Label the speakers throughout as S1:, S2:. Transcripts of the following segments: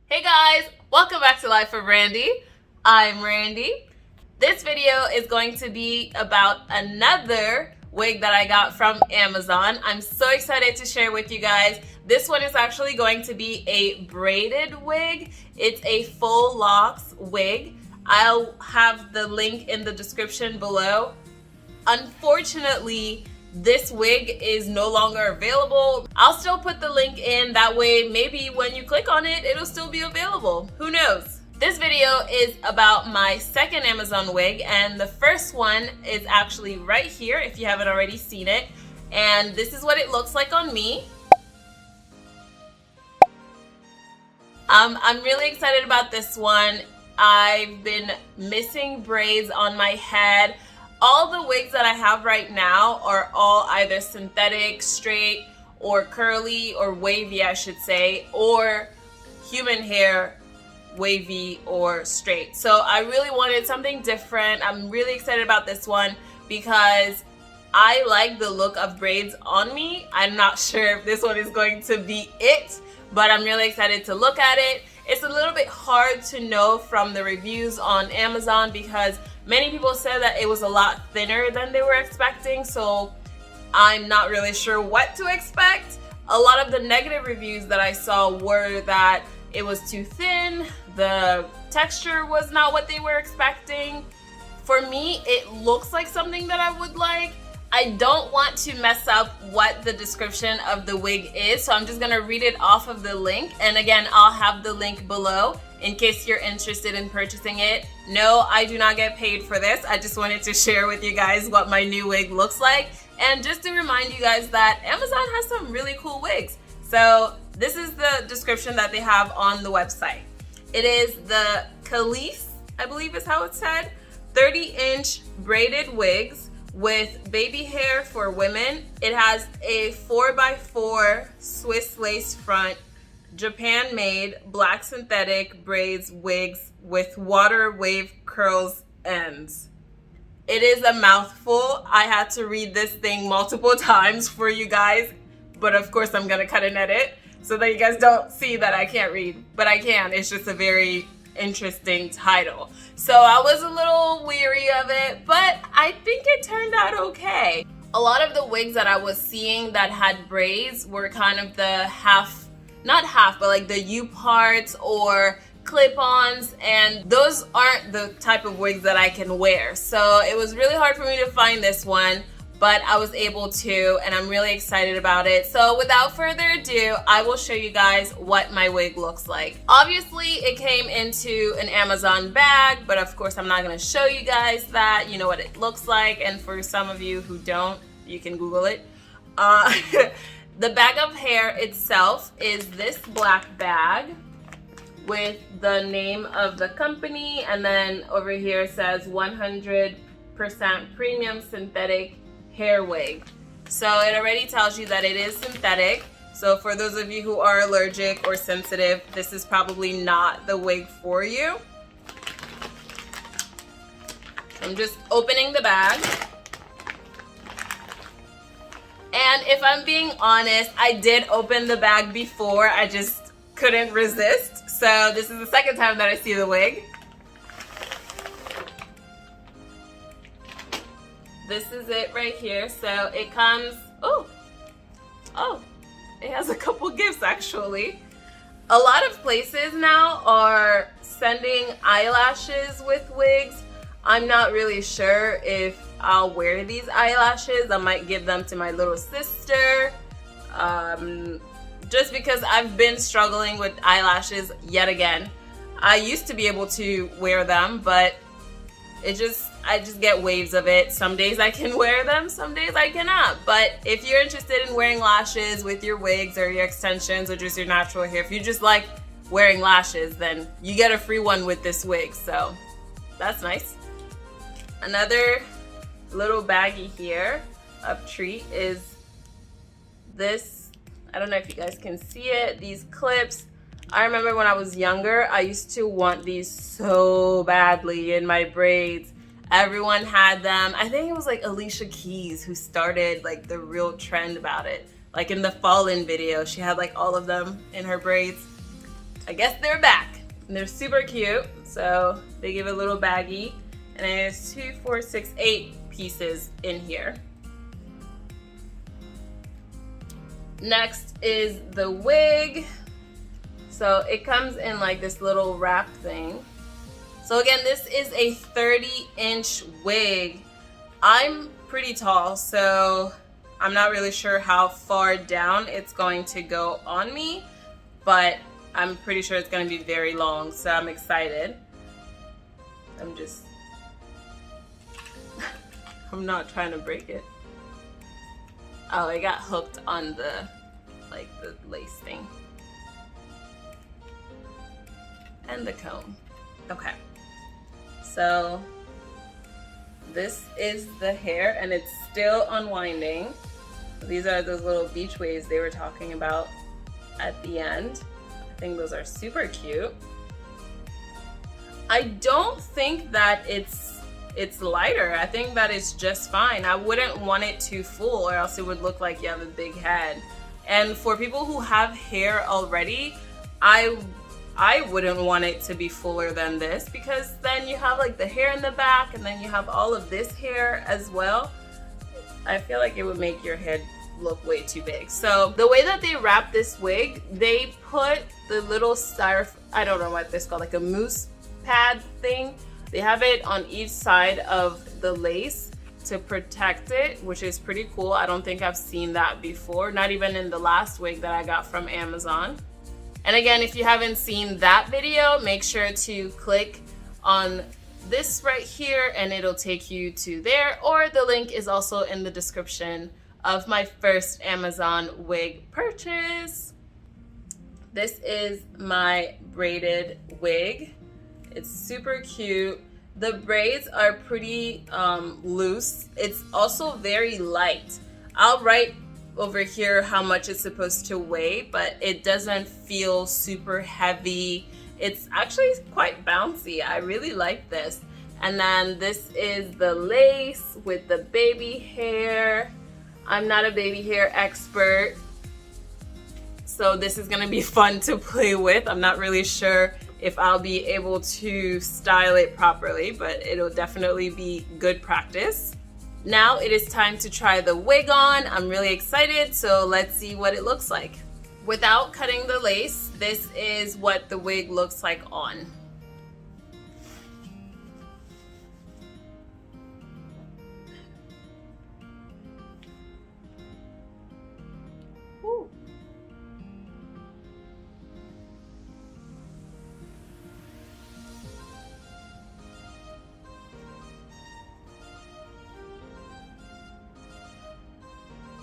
S1: Hey guys, welcome back to Life of Randy. I'm Randy. This video is going to be about another wig that I got from Amazon. I'm so excited to share with you guys. This one is actually going to be a braided wig. It's a Faux Locs wig. I'll have the link in the description below. Unfortunately, this wig is no longer available. I'll still put the link in, that way maybe when you click on it, it'll still be available. Who knows? This video is about my second Amazon wig, and the first one is actually right here if you haven't already seen it. And this is what it looks like on me. I'm really excited about this one. I've been missing braids on my head. All the wigs that I have right now are all either synthetic, straight, or curly, or wavy, I should say, or human hair, wavy or straight. So I really wanted something different. I'm really excited about this one because I like the look of braids on me. I'm not sure if this one is going to be it, but I'm really excited to look at it. It's a little bit hard to know from the reviews on Amazon because many people said that it was a lot thinner than they were expecting, so I'm not really sure what to expect. A lot of the negative reviews that I saw were that it was too thin, the texture was not what they were expecting. For me, it looks like something that I would like. I don't want to mess up what the description of the wig is, so I'm just gonna read it off of the link. And again, I'll have the link below in case you're interested in purchasing it. No, I do not get paid for this. I just wanted to share with you guys what my new wig looks like. And just to remind you guys that Amazon has some really cool wigs. So this is the description that they have on the website. It is the Khalees, I believe is how it's said, 30-inch braided wigs with baby hair for women. It has a 4x4 Swiss lace front, Japan made black synthetic braids wigs with water wave curls ends. It is a mouthful. I had to read this thing multiple times for you guys, but of course I'm gonna cut and edit so that you guys don't see that I can't read, but I can. It's just a very interesting title. So I was a little weary of it, but I think it turned out okay. A lot of the wigs that I was seeing that had braids were kind of the half, not half, but like the U parts or clip-ons, and those aren't the type of wigs that I can wear. So it was really hard for me to find this one, but I was able to, and I'm really excited about it. So without further ado, I will show you guys what my wig looks like. Obviously, it came into an Amazon bag, but of course I'm not gonna show you guys that. You know what it looks like, and for some of you who don't, you can Google it. The bag of hair itself is this black bag with the name of the company, and then over here it says 100% premium synthetic hair wig. So it already tells you that it is synthetic. So for those of you who are allergic or sensitive, this is probably not the wig for you. I'm just opening the bag. And if I'm being honest, I did open the bag before. I just couldn't resist. So this is the second time that I see the wig. This is it right here. So it comes, oh, it has a couple gifts actually. A lot of places now are sending eyelashes with wigs. I'm not really sure if I'll wear these eyelashes. I might give them to my little sister. Just because I've been struggling with eyelashes yet again. I used to be able to wear them, but I just get waves of it. Some days I can wear them, some days I cannot. But if you're interested in wearing lashes with your wigs or your extensions or just your natural hair, if you just like wearing lashes, then you get a free one with this wig. So that's nice. Another little baggie here of treat is this. I don't know if you guys can see it. These clips. I remember when I was younger, I used to want these so badly in my braids. Everyone had them. I think it was like Alicia Keys who started like the real trend about it. Like in the Fallen video, she had like all of them in her braids. I guess they're back. And they're super cute. So they give a little baggie. And there's 2, 4, 6, 8 pieces in here. Next is the wig. So it comes in like this little wrap thing. So again, this is a 30-inch wig. I'm pretty tall, so I'm not really sure how far down it's going to go on me, but I'm pretty sure it's going to be very long, so I'm excited. I'm not trying to break it. Oh, it got hooked on the lace thing. And the comb. Okay. So this is the hair, and it's still unwinding. These are those little beach waves they were talking about at the end. I think those are super cute. I don't think that it's lighter. I think that it's just fine. I wouldn't want it too full, or else it would look like you have a big head. And for people who have hair already, I wouldn't want it to be fuller than this, because then you have like the hair in the back and then you have all of this hair as well. I feel like it would make your head look way too big. So the way that they wrap this wig, they put the little I don't know what this is called, like a mousse pad thing. They have it on each side of the lace to protect it, which is pretty cool. I don't think I've seen that before, not even in the last wig that I got from Amazon. And again, if you haven't seen that video, make sure to click on this right here and it'll take you to there, or the link is also in the description of my first Amazon wig purchase. This is my braided wig. It's super cute. The braids are pretty loose. It's also very light. I'll write over here how much it's supposed to weigh, but it doesn't feel super heavy. It's actually quite bouncy. I really like this. And then this is the lace with the baby hair. I'm not a baby hair expert, so this is gonna be fun to play with. I'm not really sure if I'll be able to style it properly, but it'll definitely be good practice. Now it is time to try the wig on. I'm really excited, so let's see what it looks like. Without cutting the lace, this is what the wig looks like on.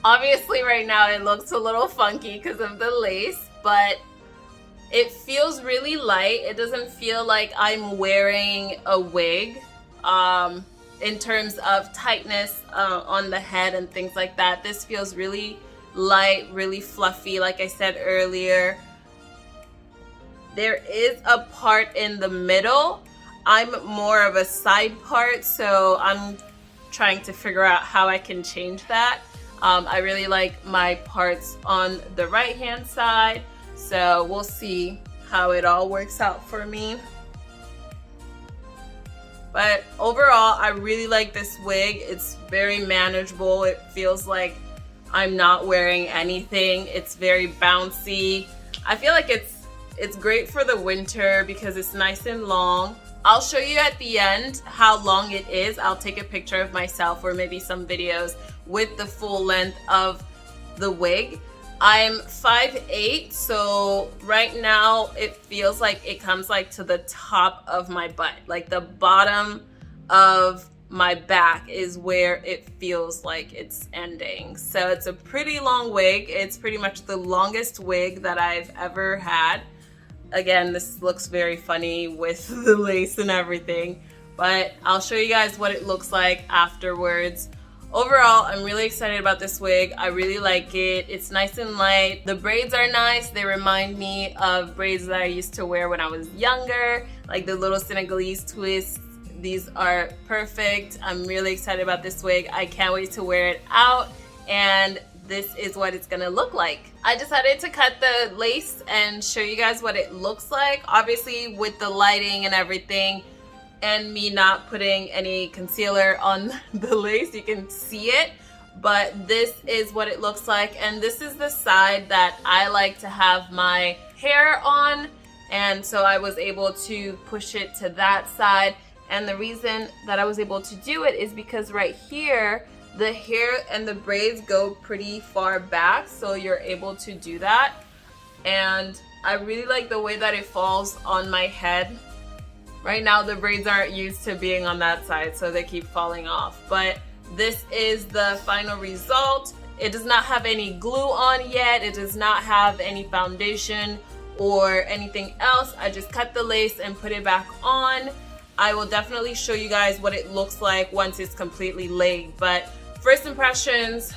S1: Obviously right now it looks a little funky because of the lace, but it feels really light. It doesn't feel like I'm wearing a wig in terms of tightness on the head and things like that. This feels really light, really fluffy, like I said earlier. There is a part in the middle. I'm more of a side part, so I'm trying to figure out how I can change that. I really like my parts on the right hand side, so we'll see how it all works out for me. But overall, I really like this wig. It's very manageable. It feels like I'm not wearing anything. It's very bouncy. I feel like it's great for the winter because it's nice and long. I'll show you at the end how long it is. I'll take a picture of myself or maybe some videos with the full length of the wig. I'm 5'8", so right now it feels like it comes like to the top of my butt. Like the bottom of my back is where it feels like it's ending. So it's a pretty long wig. It's pretty much the longest wig that I've ever had. Again, this looks very funny with the lace and everything, but I'll show you guys what it looks like afterwards. Overall, I'm really excited about this wig. I really like it. It's nice and light. The braids are nice. They remind me of braids that I used to wear when I was younger, like the little Senegalese twists. These are perfect. I'm really excited about this wig. I can't wait to wear it out. And this is what it's gonna look like. I decided to cut the lace and show you guys what it looks like. Obviously with the lighting and everything and me not putting any concealer on the lace, you can see it, but this is what it looks like. And this is the side that I like to have my hair on, and so I was able to push it to that side. And the reason that I was able to do it is because right here the hair and the braids go pretty far back, so you're able to do that. And I really like the way that it falls on my head. Right now the braids aren't used to being on that side, so they keep falling off. But this is the final result. It does not have any glue on yet. It does not have any foundation or anything else. I just cut the lace and put it back on. I will definitely show you guys what it looks like once it's completely laid. But first impressions,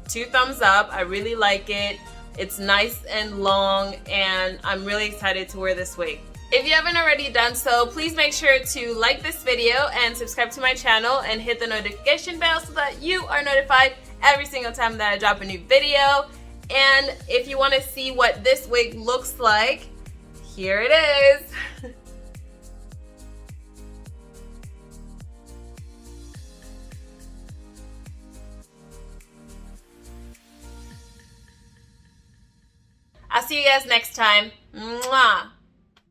S1: 2 thumbs up. I really like it. It's nice and long, and I'm really excited to wear this wig. If you haven't already done so, please make sure to like this video and subscribe to my channel and hit the notification bell so that you are notified every single time that I drop a new video. And if you want to see what this wig looks like, here it is. I'll see you guys next time. Mwah!